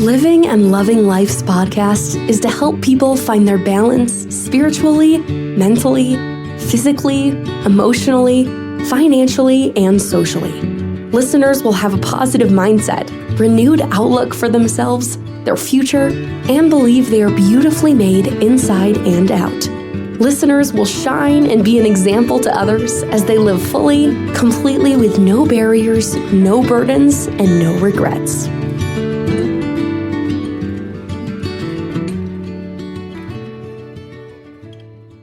Living and Loving Life's podcast is to help people find their balance spiritually, mentally, physically, emotionally, financially, and socially. Listeners will have a positive mindset, renewed outlook for themselves, their future, and believe they are beautifully made inside and out. Listeners will shine and be an example to others as they live fully, completely with no barriers, no burdens, and no regrets.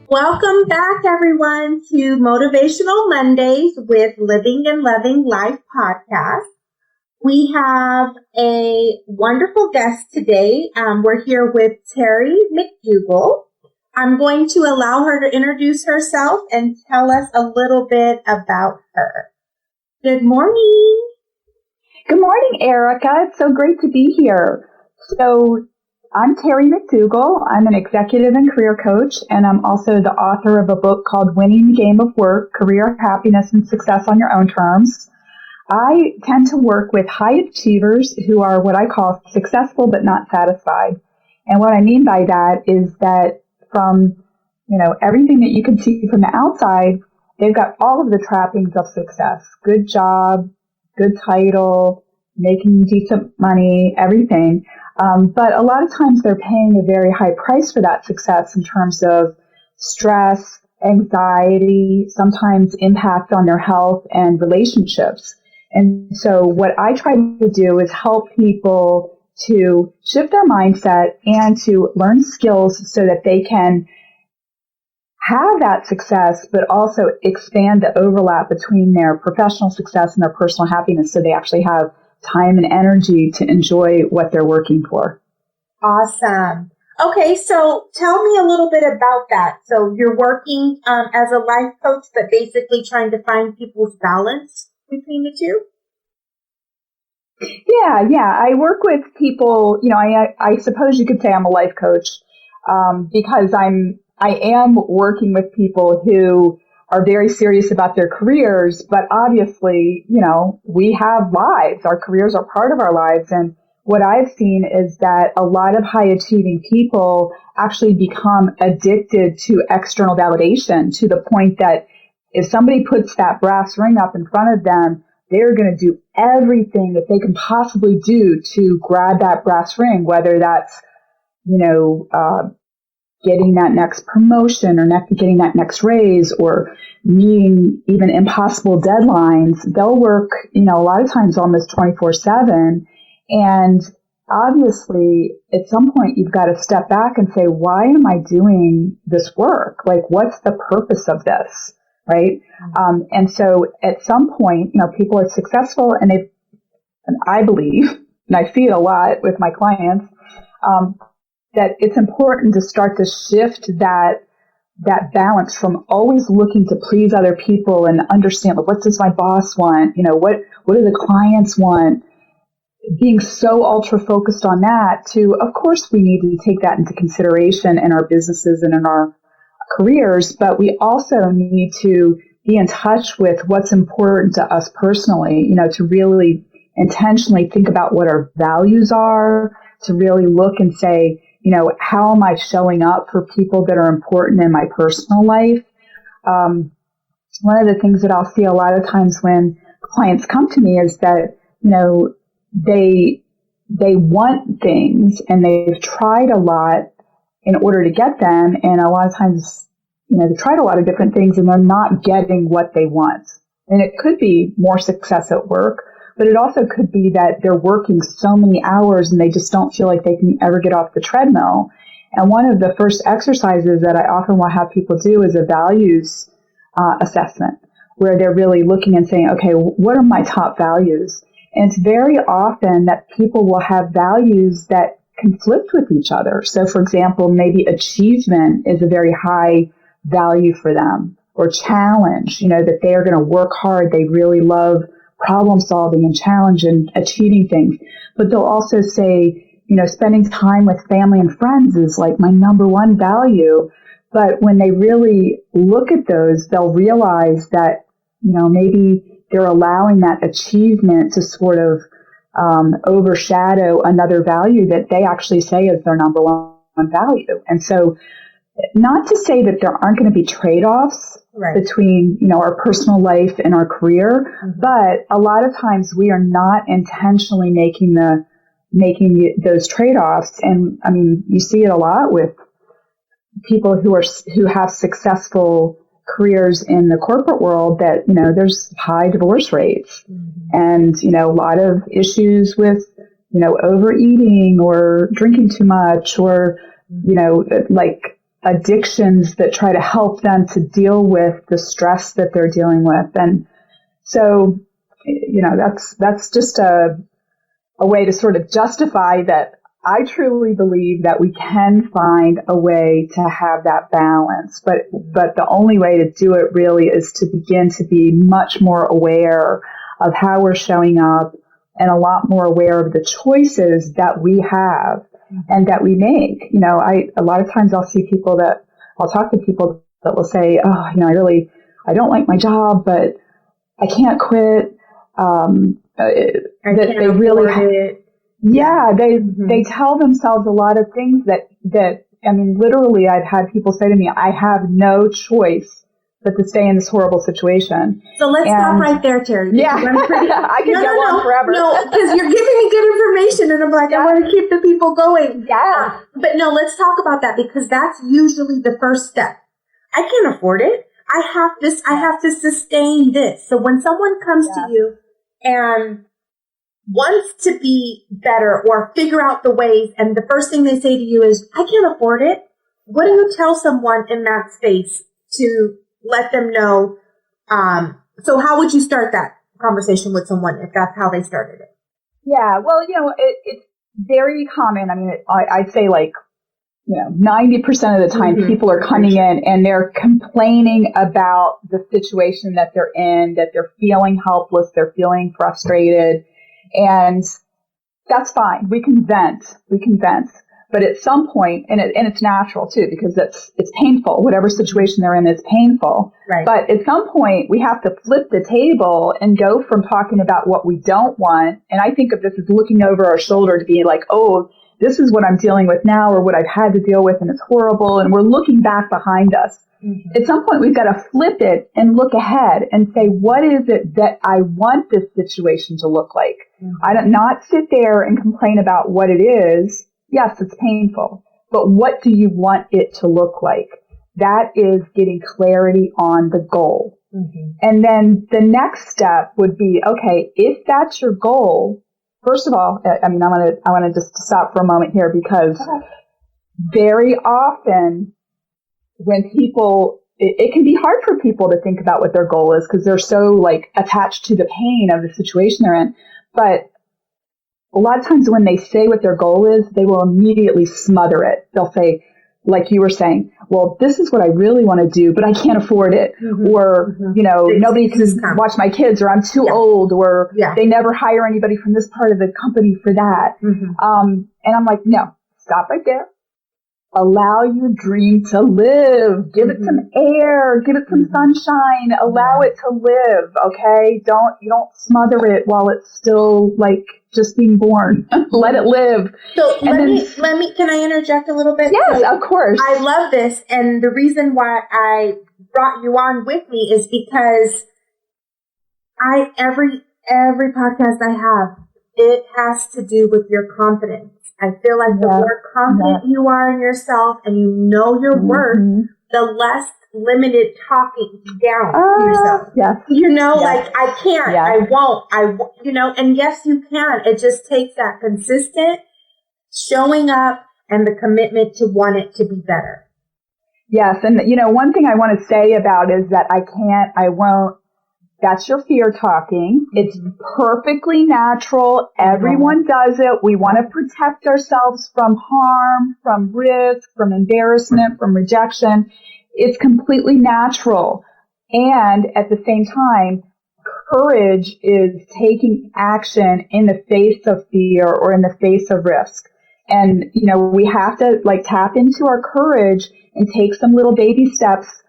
Welcome back, everyone, to Motivational Mondays with Living and Loving Life podcast. We have a wonderful guest today. We're here with Terry McDougall. I'm going to allow her to introduce herself and tell us a little bit about her. Good morning. Good morning, Erica. It's so great to be here. So I'm Terry McDougall. I'm an executive and career coach, and I'm also the author of a book called Winning the Game of Work, Career Happiness and Success on Your Own Terms. I tend to work with high achievers who are what I call successful but not satisfied. And what I mean by that is that from, everything that you can see from the outside, they've got all of the trappings of success. Good job, good title, making decent money, everything. But a lot of times they're paying a very high price for that success in terms of stress, anxiety, sometimes impact on their health and relationships. And so what I try to do is help people to shift their mindset and to learn skills so that they can have that success, but also expand the overlap between their professional success and their personal happiness so they actually have time and energy to enjoy what they're working for. Awesome. Okay, so tell me a little bit about that. So you're working as a life coach, but basically trying to find people's balance between the two? Yeah. I work with people, I suppose you could say I'm a life coach because I am working with people who are very serious about their careers, but obviously, we have lives. Our careers are part of our lives. And what I've seen is that a lot of high achieving people actually become addicted to external validation to the point that if somebody puts that brass ring up in front of them, they're going to do everything that they can possibly do to grab that brass ring, whether that's, getting that next promotion or getting that next raise or meeting even impossible deadlines. They'll work, a lot of times almost 24/7. And obviously at some point you've got to step back and say, why am I doing this work? Like, what's the purpose of this? Right. And so at some point, people are successful and I believe, and I see it a lot with my clients, that it's important to start to shift that balance from always looking to please other people and understand, like, what does my boss want? What do the clients want? Being so ultra focused on that to, of course, we need to take that into consideration in our businesses and in our careers, but we also need to be in touch with what's important to us personally, to really intentionally think about what our values are, to really look and say, how am I showing up for people that are important in my personal life? One of the things that I'll see a lot of times when clients come to me is that, they want things and they've tried a lot in order to get them. And a lot of times, they've tried a lot of different things and they're not getting what they want. And it could be more success at work, but it also could be that they're working so many hours and they just don't feel like they can ever get off the treadmill. And one of the first exercises that I often will have people do is a values assessment, where they're really looking and saying, okay, what are my top values? And it's very often that people will have values that conflict with each other. So, for example, maybe achievement is a very high value for them, or challenge, that they are going to work hard. They really love problem solving and challenge and achieving things. But they'll also say, spending time with family and friends is like my number one value. But when they really look at those, they'll realize that, maybe they're allowing that achievement to sort of overshadow another value that they actually say is their number one value. And so, not to say that there aren't going to be trade-offs between, our personal life and our career, but a lot of times we are not intentionally making those trade-offs. And I mean, you see it a lot with people who have successful careers in the corporate world that, there's high divorce rates and, a lot of issues with, overeating or drinking too much or, like addictions that try to help them to deal with the stress that they're dealing with. And so, that's just a way to sort of justify that I truly believe that we can find a way to have that balance, but the only way to do it really is to begin to be much more aware of how we're showing up and a lot more aware of the choices that we have and that we make. A lot of times I'll talk to people that will say, I don't like my job, but I can't quit. They really they tell themselves a lot of things that I mean, literally, I've had people say to me, I have no choice but to stay in this horrible situation. So let's stop right there, Terry. Yeah, I could go on forever. No, because you're giving me good information, and I'm like, I want to keep the people going. Yeah. But no, let's talk about that, because that's usually the first step. I can't afford it. I have this. I have to sustain this. So when someone comes to you and wants to be better or figure out the ways, and the first thing they say to you is, I can't afford it. What do you tell someone in that space to let them know? So how would you start that conversation with someone if that's how they started it? Yeah, well, it's very common. I mean, I'd say 90% of the time people are coming in and they're complaining about the situation that they're in, that they're feeling helpless, they're feeling frustrated. And that's fine. We can vent. But at some point, and it's natural too, because it's painful. Whatever situation they're in is painful. Right. But at some point, we have to flip the table and go from talking about what we don't want. And I think of this as looking over our shoulder to be like, oh, this is what I'm dealing with now, or what I've had to deal with, and it's horrible. And we're looking back behind us. Mm-hmm. At some point, we've got to flip it and look ahead and say, what is it that I want this situation to look like? Mm-hmm. I don't not sit there and complain about what it is. Yes, it's painful, but what do you want it to look like? That is getting clarity on the goal. Mm-hmm. And then the next step would be, okay, if that's your goal, first of all, I want to just stop for a moment here, because very often when people, it can be hard for people to think about what their goal is because they're so attached to the pain of the situation they're in. But a lot of times when they say what their goal is, they will immediately smother it. They'll say, like you were saying, well, this is what I really want to do, but I can't afford it. Mm-hmm. Or, nobody can watch my kids, or I'm too old, or they never hire anybody from this part of the company for that. Mm-hmm. And I'm like, no, stop right there. Allow your dream to live. Give it some air. Give it some sunshine. Allow it to live. Okay. You don't smother it while it's still just being born. Let it live. So can I interject a little bit? Yes, of course. I love this. And the reason why I brought you on with me is because every podcast I have, it has to do with your confidence. I feel like the more confident you are in yourself and you know your worth, the less limited talking down to yourself. Yes. I can't, I won't, and yes, you can. It just takes that consistent showing up and the commitment to want it to be better. Yes. And, one thing I want to say about is that I can't, I won't. That's your fear talking. It's perfectly natural. Everyone does it. We want to protect ourselves from harm, from risk, from embarrassment, from rejection. It's completely natural. And at the same time, courage is taking action in the face of fear or in the face of risk. And, we have to tap into our courage and take some little baby steps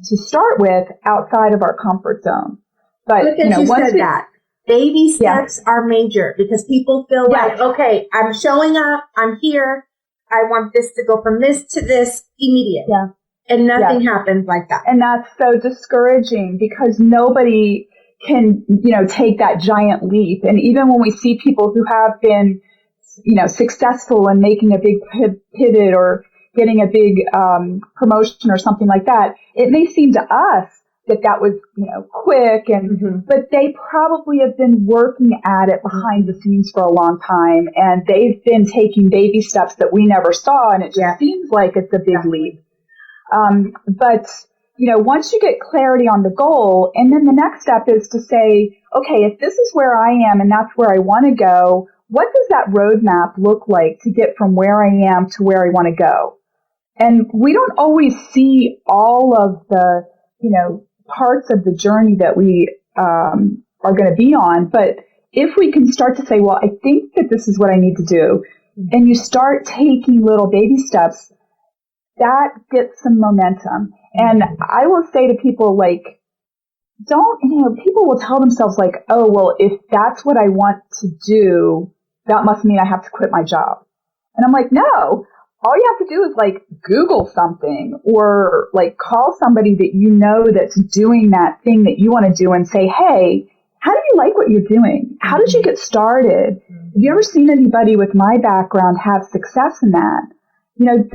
to start with outside of our comfort zone. But, you said that. Baby steps are major because people feel like, okay, I'm showing up, I'm here, I want this to go from this to this immediate. Yeah. And nothing happens like that. And that's so discouraging because nobody can, take that giant leap. And even when we see people who have been, successful in making a big pivot or getting a big promotion or something like that, it may seem to us that was, quick and, but they probably have been working at it behind the scenes for a long time, and they've been taking baby steps that we never saw, and it just seems like it's a big leap. But once you get clarity on the goal, and then the next step is to say, okay, if this is where I am and that's where I want to go, what does that roadmap look like to get from where I am to where I want to go? And we don't always see all of the, parts of the journey that we are going to be on. But if we can start to say, well, I think that this is what I need to do, and you start taking little baby steps, that gets some momentum. And I will say to people, like, people will tell themselves like, oh, well, if that's what I want to do, that must mean I have to quit my job. And I'm like, no. All you have to do is like Google something or like call somebody that that's doing that thing that you want to do and say, hey, how do you like what you're doing? How did you get started? Have you ever seen anybody with my background have success in that?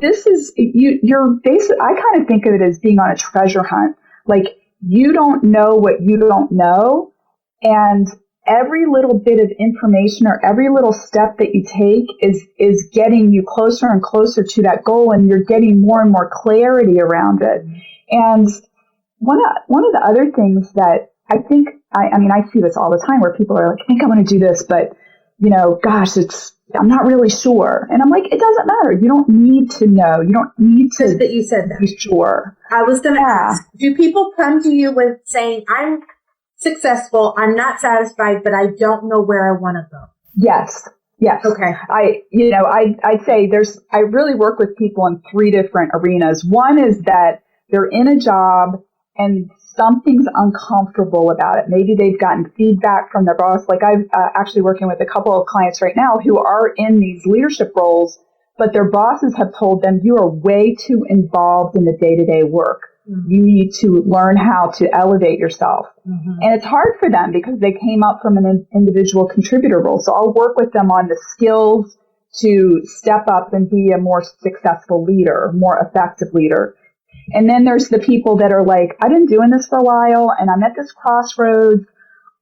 This is, you're basically, I kind of think of it as being on a treasure hunt. Like you don't know what you don't know. And every little bit of information or every little step that you take is getting you closer and closer to that goal, and you're getting more and more clarity around it. And one of the other things that I think, I see this all the time where people are like, I think I'm going to do this, but, gosh, I'm not really sure. And I'm like, it doesn't matter. You don't need to know. You don't need to. Just that you said that. Be sure. I was going to ask, do people come to you with saying, I'm successful, I'm not satisfied, but I don't know where I want to go? Yes. Okay. I say I really work with people in 3 different arenas. One is that they're in a job and something's uncomfortable about it. Maybe they've gotten feedback from their boss. Like I'm actually working with a couple of clients right now who are in these leadership roles, but their bosses have told them, you are way too involved in the day-to-day work. You need to learn how to elevate yourself. And it's hard for them because they came up from an individual contributor role. So I'll work with them on the skills to step up and be a more successful leader, more effective leader. And then there's the people that are like, I've been doing this for a while and I'm at this crossroads.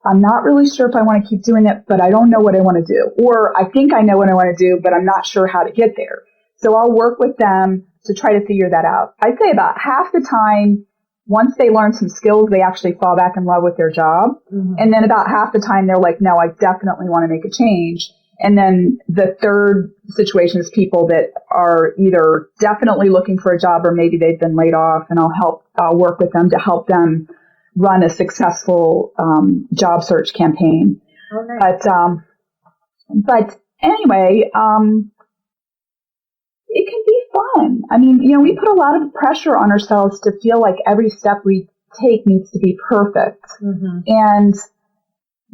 I'm not really sure if I want to keep doing it, but I don't know what I want to do. Or I think I know what I want to do, but I'm not sure how to get there. So I'll work with them to try to figure that out. I'd say about half the time, once they learn some skills, they actually fall back in love with their job. And then about half the time, they're like, no, I definitely want to make a change. And then the third situation is people that are either definitely looking for a job or maybe they've been laid off, and I'll work with them to help them run a successful job search campaign. But anyway, it can be fun. We put a lot of pressure on ourselves to feel like every step we take needs to be perfect. And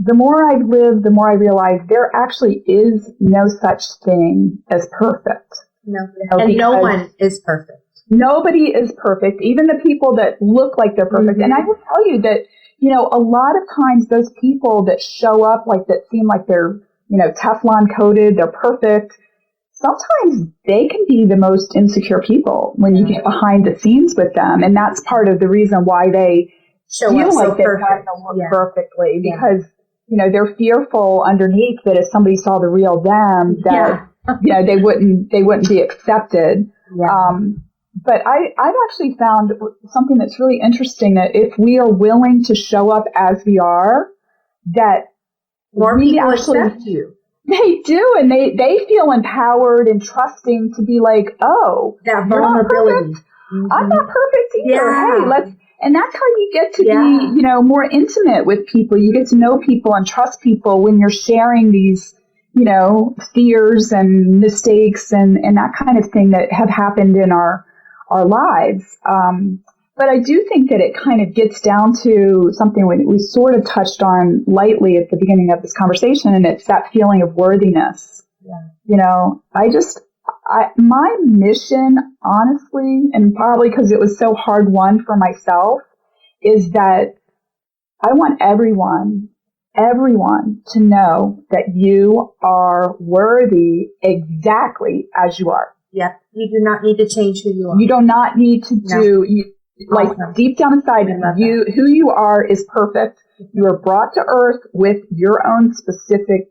the more I've lived, the more I realize there actually is no such thing as perfect. No. And no one is perfect. Nobody is perfect, even the people that look like they're perfect. And I will tell you that, a lot of times those people that show up like that seem like they're, Teflon coated, they're perfect. Sometimes they can be the most insecure people when you get behind the scenes with them. And that's part of the reason why they feel like they're trying to look perfectly, because, they're fearful underneath that if somebody saw the real them, that, they wouldn't be accepted. But I've actually found something that's really interesting, that if we are willing to show up as we are, that more people accept you. They do, and they feel empowered and trusting to be like, oh, that vulnerability. I'm not perfect either. Hey, and that's how you get to be, more intimate with people. You get to know people and trust people when you're sharing these, fears and mistakes and that kind of thing that have happened in our lives. But I do think that it kind of gets down to something we sort of touched on lightly at the beginning of this conversation, and it's that feeling of worthiness. Yeah. You know, my mission, honestly, and probably because it was so hard won for myself, is that I want everyone to know that you are worthy exactly as you are. Yep. You do not need to change who you are. You do not need to like deep down inside you, who you are is perfect. You are brought to earth with your own specific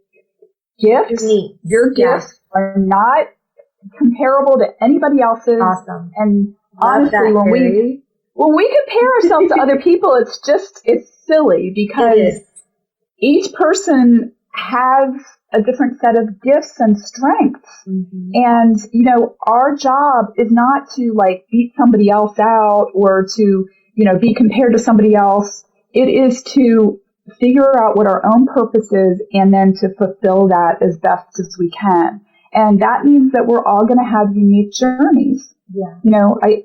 gifts. Your gifts are not comparable to anybody else's. Awesome. And honestly, when we compare ourselves to other people, it's silly because each person has a different set of gifts and strengths. Mm-hmm. And, you know, our job is not to like beat somebody else out or to, you know, be compared to somebody else. It is to figure out what our own purpose is and then to fulfill that as best as we can. And that means that we're all going to have unique journeys. Yeah. You know, I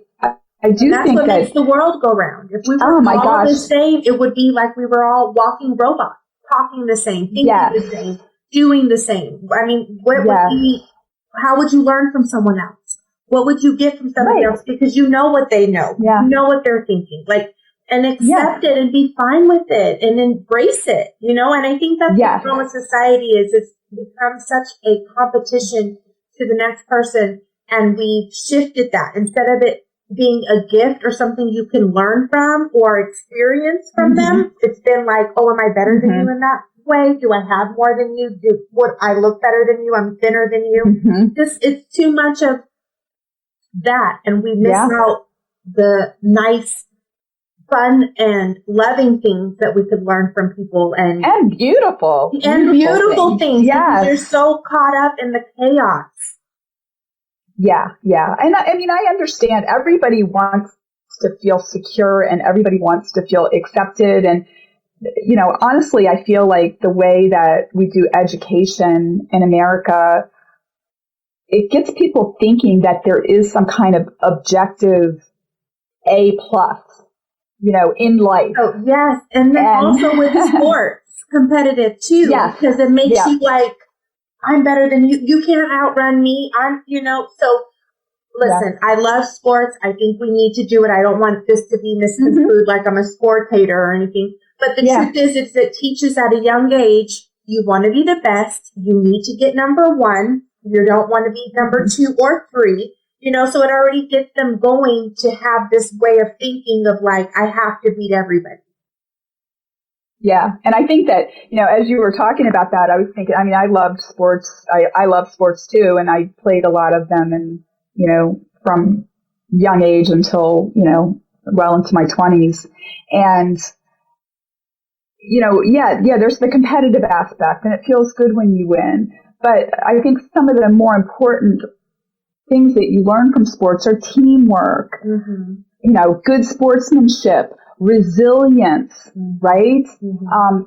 do that's think what that makes the world go round. If we were all the same, it would be like we were all walking robots, talking the same, thinking the same, doing the same. I mean, how would you learn from someone else? What would you get from somebody else? Because you know what they know. Yeah. You know what they're thinking. Like, and accept it and be fine with it and embrace it, you know? And I think that's the problem with society is it's become such a competition to the next person. And we've shifted that instead of it being a gift or something you can learn from or experience from them. It's been like, oh, am I better than you in that way? Do I have more than you? Would I look better than you? I'm thinner than you. It's too much of that. And we miss out the nice, fun and loving things that we could learn from people and beautiful things. Yes. You're so caught up in the chaos. Yeah. And I mean, I understand everybody wants to feel secure and everybody wants to feel accepted. And, you know, honestly, I feel like the way that we do education in America, it gets people thinking that there is some kind of objective A+, you know, in life. Oh, yes. And then also with sports, competitive too. Yes. Because it makes you like, I'm better than you. You can't outrun me. So listen, I love sports. I think we need to do it. I don't want this to be misconstrued like I'm a sportator or anything. But the truth is, it teaches at a young age, you want to be the best. You need to get number one. You don't want to be number 2 or 3. You know, so it already gets them going to have this way of thinking of like, I have to beat everybody. Yeah. And I think that, you know, as you were talking about that, I was thinking, I mean, I loved sports. I love sports too. And I played a lot of them and, you know, from young age until, you know, well into my 20s. And, you know, there's the competitive aspect and it feels good when you win. But I think some of the more important things that you learn from sports are teamwork, you know, good sportsmanship, resilience, right?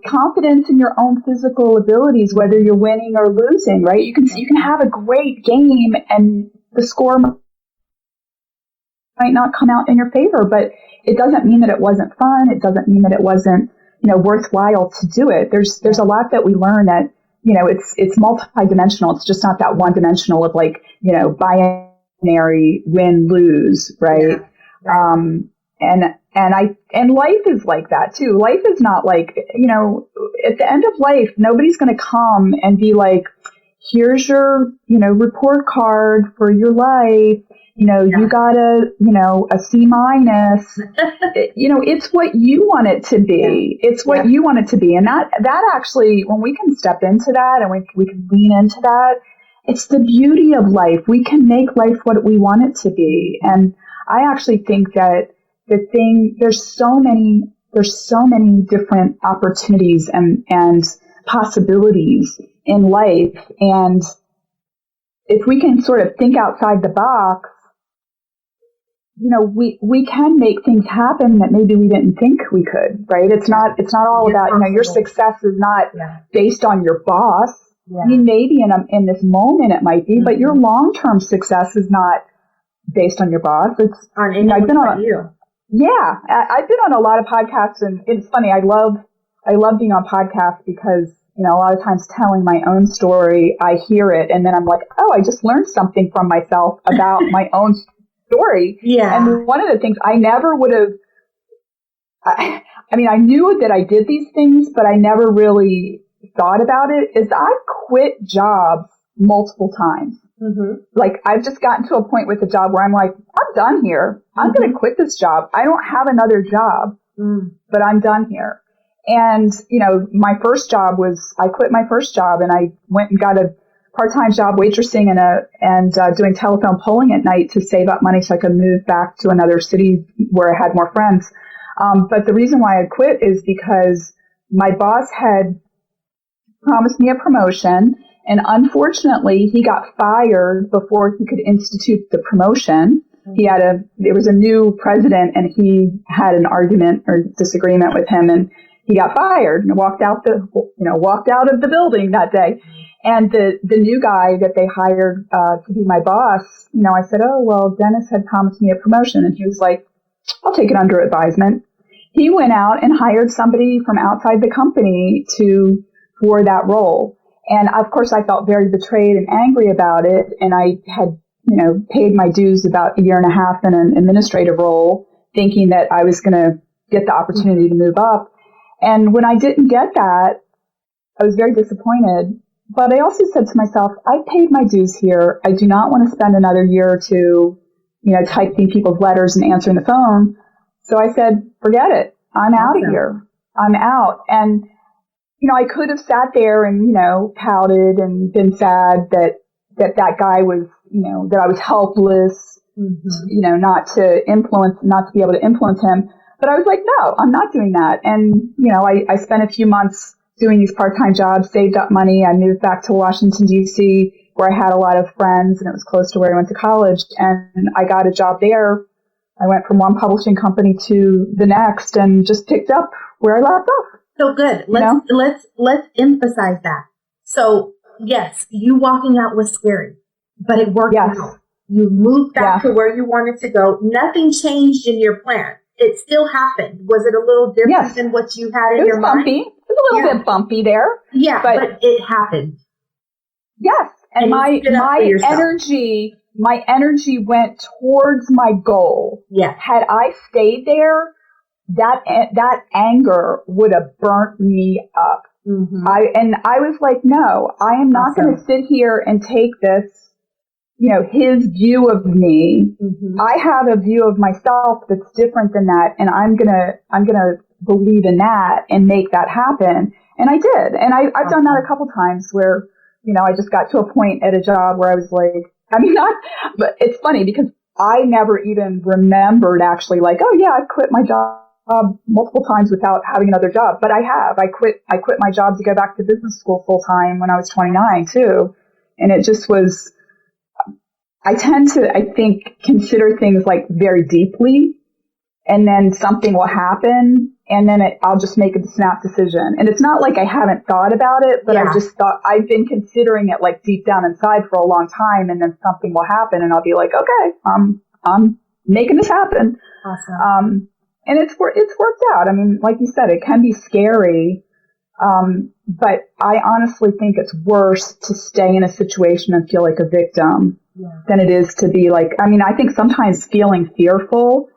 Confidence in your own physical abilities, whether you're winning or losing, right? You can have a great game and the score might not come out in your favor, but it doesn't mean that it wasn't fun. It doesn't mean that it wasn't, you know, worthwhile to do it. There's a lot that we learn that, you know, it's multidimensional. It's just not that one dimensional of like, you know, binary win, lose, right? And life is like that too. Life is not like, you know, at the end of life, nobody's going to come and be like, here's your, you know, report card for your life. You know, you got a C-. You know, it's what you want it to be. It's what you want it to be. And that actually, when we can step into that and we can lean into that, it's the beauty of life. We can make life what we want it to be. And I actually think that there's so many different opportunities and possibilities in life. And if we can sort of think outside the box, you know, we can make things happen that maybe we didn't think we could, right? It's not all about, you know, your success is not based on your boss. I mean, maybe in this moment it might be, but your long-term success is not based on your boss. It's on anyone but you. Yeah, I've been on a lot of podcasts, and it's funny. I love being on podcasts because, a lot of times telling my own story, I hear it, and then I'm like, oh, I just learned something from myself about my own story. Yeah. And one of the things I never would have, I knew that I did these things, but I never really thought about it, is I quit jobs multiple times. Mm-hmm. Like, I've just gotten to a point with the job where I'm like, I'm done here. I'm going to quit this job. I don't have another job, but I'm done here. And, my first job I quit my first job and I went and got a part-time job waitressing and doing telephone polling at night to save up money so I could move back to another city where I had more friends. But the reason why I quit is because my boss had promised me a promotion, and unfortunately he got fired before he could institute the promotion. There was a new president and he had an argument or disagreement with him, and he got fired and walked out of the building that day. And the new guy that they hired to be my boss, I said, oh, well, Dennis had promised me a promotion. And he was like, I'll take it under advisement. He went out and hired somebody from outside the company for that role. And of course, I felt very betrayed and angry about it. And I had, paid my dues about a year and a half in an administrative role, thinking that I was going to get the opportunity to move up. And when I didn't get that, I was very disappointed. But I also said to myself, I paid my dues here. I do not want to spend another year or two, typing people's letters and answering the phone. So I said, forget it. I'm out of here. I'm out. And, I could have sat there and, pouted and been sad that guy was, that I was helpless, not to be able to influence him. But I was like, no, I'm not doing that. And, I spent a few months doing these part-time jobs, saved up money. I moved back to Washington, D.C., where I had a lot of friends, and it was close to where I went to college. And I got a job there. I went from one publishing company to the next and just picked up where I left off. So good. Let's emphasize that. So yes, you walking out was scary, but it worked out. You moved back to where you wanted to go. Nothing changed in your plan. It still happened. Was it a little different than what you had in your mind? It was a little bit bumpy there. Yeah, but it happened. Yes. And my energy went towards my goal. Yeah. Had I stayed there, that anger would have burnt me up. Mm-hmm. I was like, no, I am not going to sit here and take this, his view of me. Mm-hmm. I have a view of myself that's different than that, and I'm gonna believe in that and make that happen. And I did. And I've done that a couple times where, I just got to a point at a job where I was like, but it's funny because I never even remembered actually like, oh yeah, I quit my job multiple times without having another job. But I have. I quit my job to go back to business school full time when I was 29 too. And it just was, I tend to, I think, consider things like very deeply, and then something will happen, and then I'll just make a snap decision. And it's not like I haven't thought about it, but I just thought I've been considering it like deep down inside for a long time, and then something will happen, and I'll be like, okay, I'm making this happen. Awesome. And it's worked out. I mean, like you said, it can be scary. But I honestly think it's worse to stay in a situation and feel like a victim than it is to be like, I think sometimes feeling fearful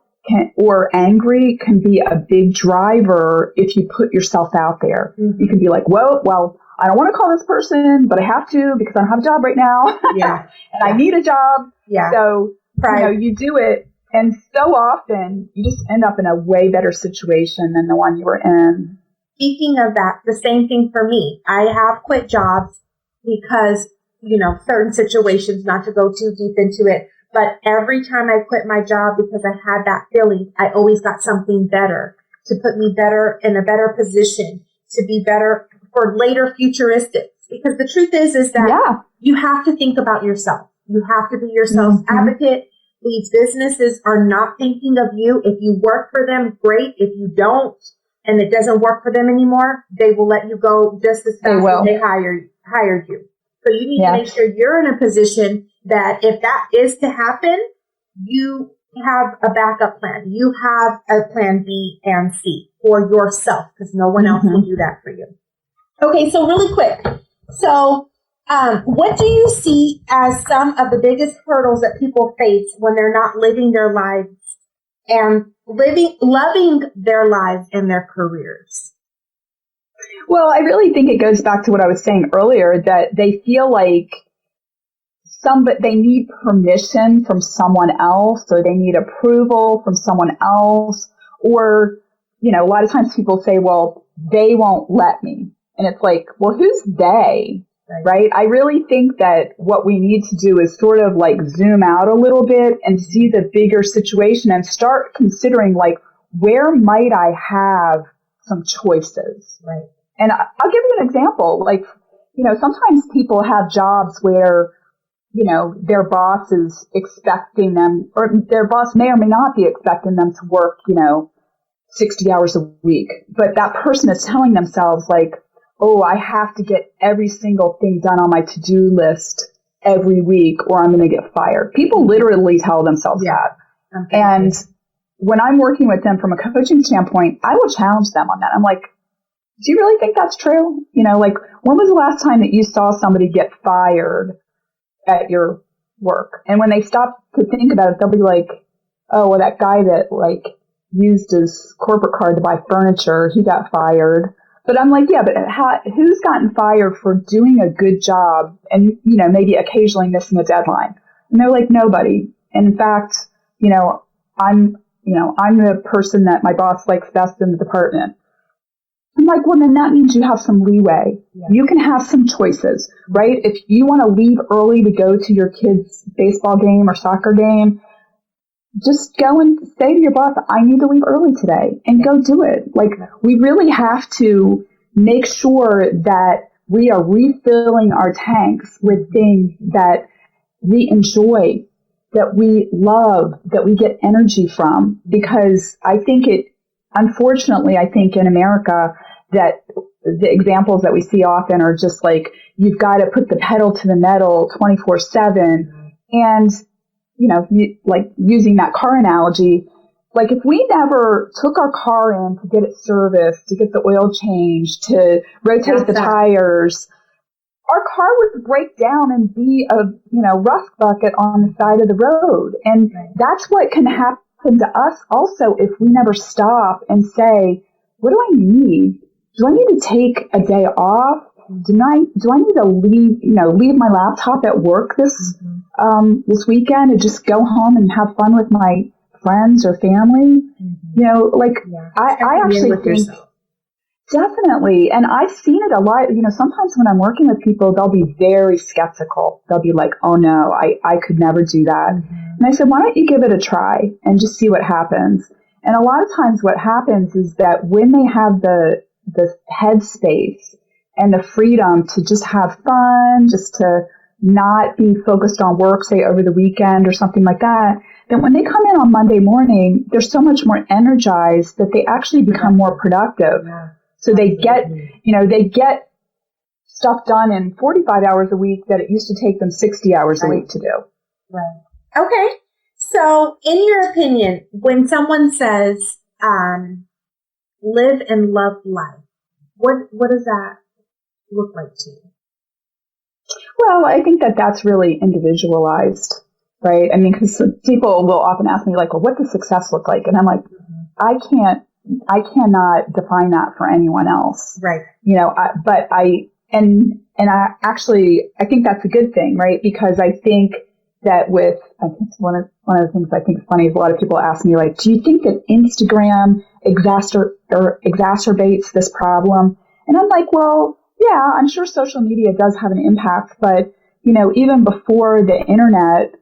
or angry can be a big driver if you put yourself out there. Mm-hmm. You can be like, well, I don't want to call this person, but I have to because I don't have a job right now. And I need a job. Yeah. So, you do it. And so often you just end up in a way better situation than the one you were in. Speaking of that, the same thing for me. I have quit jobs because, certain situations, not to go too deep into it, but every time I quit my job because I had that feeling, I always got something better to put me better in a better position, to be better for later futuristics. Because the truth is that you have to think about yourself. You have to be your self-advocate. These businesses are not thinking of you. If you work for them, great. If you don't, and it doesn't work for them anymore, they will let you go just as fast as they hired you. So you need to make sure you're in a position that if that is to happen, you have a backup plan. You have a plan B and C for yourself because no one else will do that for you. Okay, so really quick. So what do you see as some of the biggest hurdles that people face when they're not living their lives and loving their lives and their careers? Well, I really think it goes back to what I was saying earlier, that they feel like they need permission from someone else, or they need approval from someone else, or, a lot of times people say, well, they won't let me. And it's like, well, who's they? Right? I really think that what we need to do is sort of like zoom out a little bit and see the bigger situation and start considering, like, where might I have some choices? Right. And I'll give you an example. Like, sometimes people have jobs where, their boss is expecting them, or their boss may or may not be expecting them to work, 60 hours a week. But that person is telling themselves, like, oh, I have to get every single thing done on my to-do list every week or I'm going to get fired. People literally tell themselves that. Okay. And when I'm working with them from a coaching standpoint, I will challenge them on that. I'm like, do you really think that's true? Like, when was the last time that you saw somebody get fired at your work? And when they stop to think about it, they'll be like, oh, well, that guy that used his corporate card to buy furniture, he got fired. But I'm like, yeah, but who's gotten fired for doing a good job and, maybe occasionally missing a deadline? And they're like, nobody. And in fact, I'm the person that my boss likes best in the department. I'm like, well, then that means you have some leeway. Yeah. You can have some choices, right? If you want to leave early to go to your kid's baseball game or soccer game, just go and say to your boss, I need to leave early today, and go do it. Like, we really have to make sure that we are refilling our tanks with things that we enjoy, that we love, that we get energy from. Because unfortunately, I think in America that the examples that we see often are just like, you've got to put the pedal to the metal 24/7. And like using that car analogy, like if we never took our car in to get it serviced, to get the oil changed, to rotate the tires, our car would break down and be a, rust bucket on the side of the road. And that's what can happen to us also if we never stop and say, what do I need? Do I need to take a day off? Do I need to leave my laptop at work this weekend and just go home and have fun with my friends or family? I actually think definitely, and I've seen it a lot. Sometimes when I'm working with people, they'll be very skeptical. They'll be like, "Oh no, I could never do that." And I said, "Why don't you give it a try and just see what happens?" And a lot of times, what happens is that when they have the headspace and the freedom to just have fun, just to not be focused on work, say over the weekend or something like that, then when they come in on Monday morning, they're so much more energized that they actually become more productive. Yeah. So they get stuff done in 45 hours a week that it used to take them 60 hours a week to do. Right. Okay. So in your opinion, when someone says, live and love life, what does that look like to you? Well, I think that's really individualized, right? I mean, because people will often ask me, like, well, what does success look like? And I'm like, I cannot define that for anyone else. Right. I think that's a good thing, right? Because I think that one of the things I think is funny is a lot of people ask me, like, do you think that Instagram exacerbates this problem? And I'm like, well, yeah, I'm sure social media does have an impact, but, even before the internet,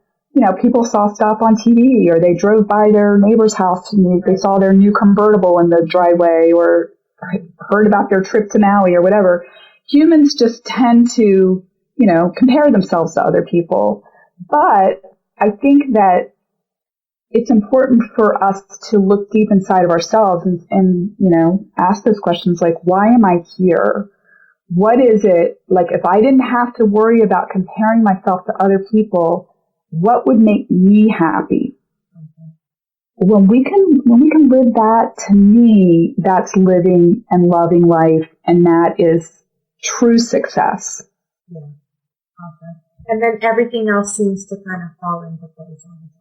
people saw stuff on TV, or they drove by their neighbor's house and they saw their new convertible in the driveway, or heard about their trip to Maui or whatever. Humans just tend to, compare themselves to other people. But I think that it's important for us to look deep inside of ourselves and ask those questions like, why am I here? What is it, like, if I didn't have to worry about comparing myself to other people, what would make me happy? when we can live that, to me, that's living and loving life, and that is true success. Yeah. Awesome. And then everything else seems to kind of fall into place on its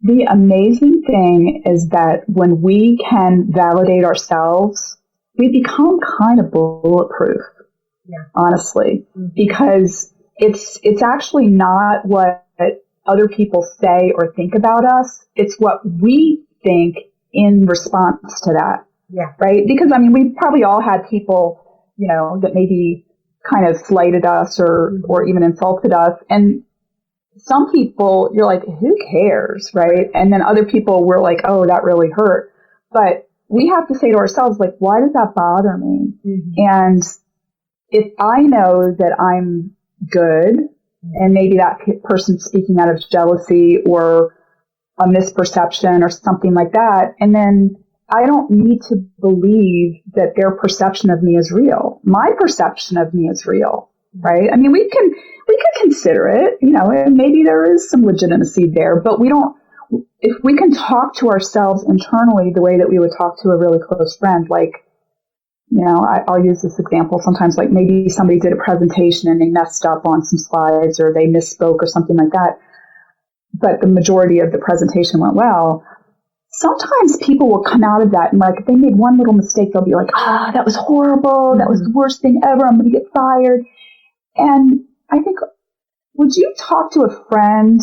own. The amazing thing is that when we can validate ourselves, we become kind of bulletproof. Yeah. Honestly, because it's actually not what other people say or think about us. It's what we think in response to that. Yeah. Right? Because, I mean, we probably all had people, that maybe kind of slighted us or even insulted us. And some people, you're like, who cares? Right? And then other people were like, oh, that really hurt. But we have to say to ourselves, like, why does that bother me? And if I know that I'm good, and maybe that person's speaking out of jealousy or a misperception or something like that, and then I don't need to believe that their perception of me is real. My perception of me is real, right? I mean, we can consider it, and maybe there is some legitimacy there, but we don't. If we can talk to ourselves internally the way that we would talk to a really close friend, like, I'll use this example sometimes, like maybe somebody did a presentation and they messed up on some slides or they misspoke or something like that, but the majority of the presentation went well. Sometimes people will come out of that and, like, if they made one little mistake, they'll be like, that was horrible. That was the worst thing ever. I'm going to get fired. And I think, would you talk to a friend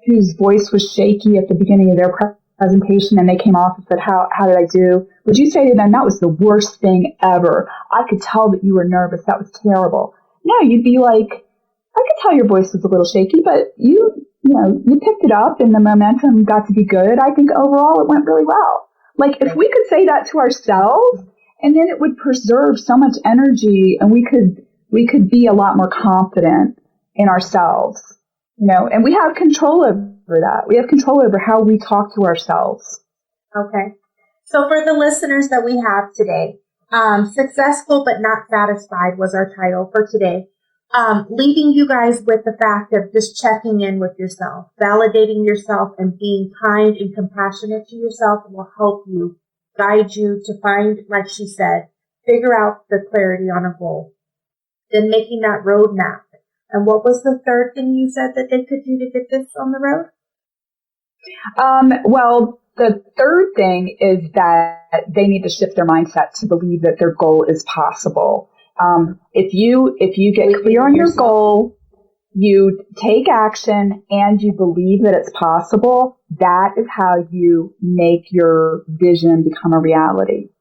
whose voice was shaky at the beginning of their presentation and they came off and said, how did I do? Would you say to them, that was the worst thing ever? I could tell that you were nervous. That was terrible. No, you'd be like, I could tell your voice was a little shaky, but you picked it up and the momentum got to be good. I think overall it went really well. Like, if we could say that to ourselves, and then it would preserve so much energy, and we could be a lot more confident in ourselves, and we have control over that. We have control over how we talk to ourselves. Okay. So for the listeners that we have today, Successful but Not Satisfied was our title for today. Leaving you guys with the fact of just checking in with yourself, validating yourself, and being kind and compassionate to yourself will help you, guide you to find, like she said, figure out the clarity on a goal. Then making that roadmap. And what was the third thing you said that they could do to get this on the road? Well, the third thing is that they need to shift their mindset to believe that their goal is possible. If you get clear on your goal, you take action, and you believe that it's possible, that is how you make your vision become a reality.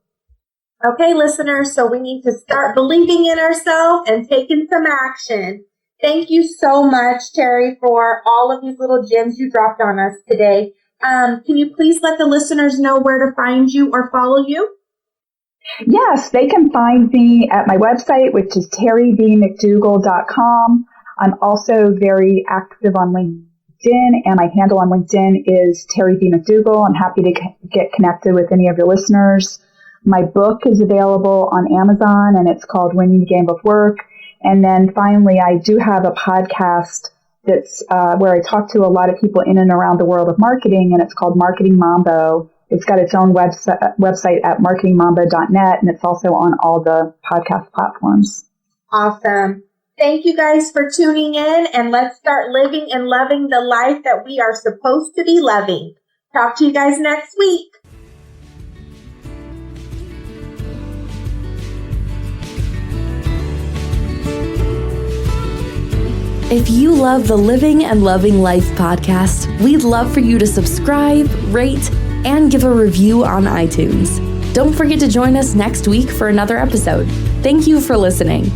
Okay, listeners, so we need to start believing in ourselves and taking some action. Thank you so much, Terry, for all of these little gems you dropped on us today. Can you please let the listeners know where to find you or follow you? Yes, they can find me at my website, which is terrybmcdougall.com. I'm also very active on LinkedIn, and my handle on LinkedIn is Terry B. McDougall. I'm happy to get connected with any of your listeners. My book is available on Amazon, and it's called Winning the Game of Work. And then finally, I do have a podcast that's where I talk to a lot of people in and around the world of marketing, and it's called Marketing Mambo. It's got its own website at marketingmambo.net, and it's also on all the podcast platforms. Awesome. Thank you guys for tuning in, and let's start living and loving the life that we are supposed to be loving. Talk to you guys next week. If you love the Living and Loving Life podcast, we'd love for you to subscribe, rate, and give a review on iTunes. Don't forget to join us next week for another episode. Thank you for listening.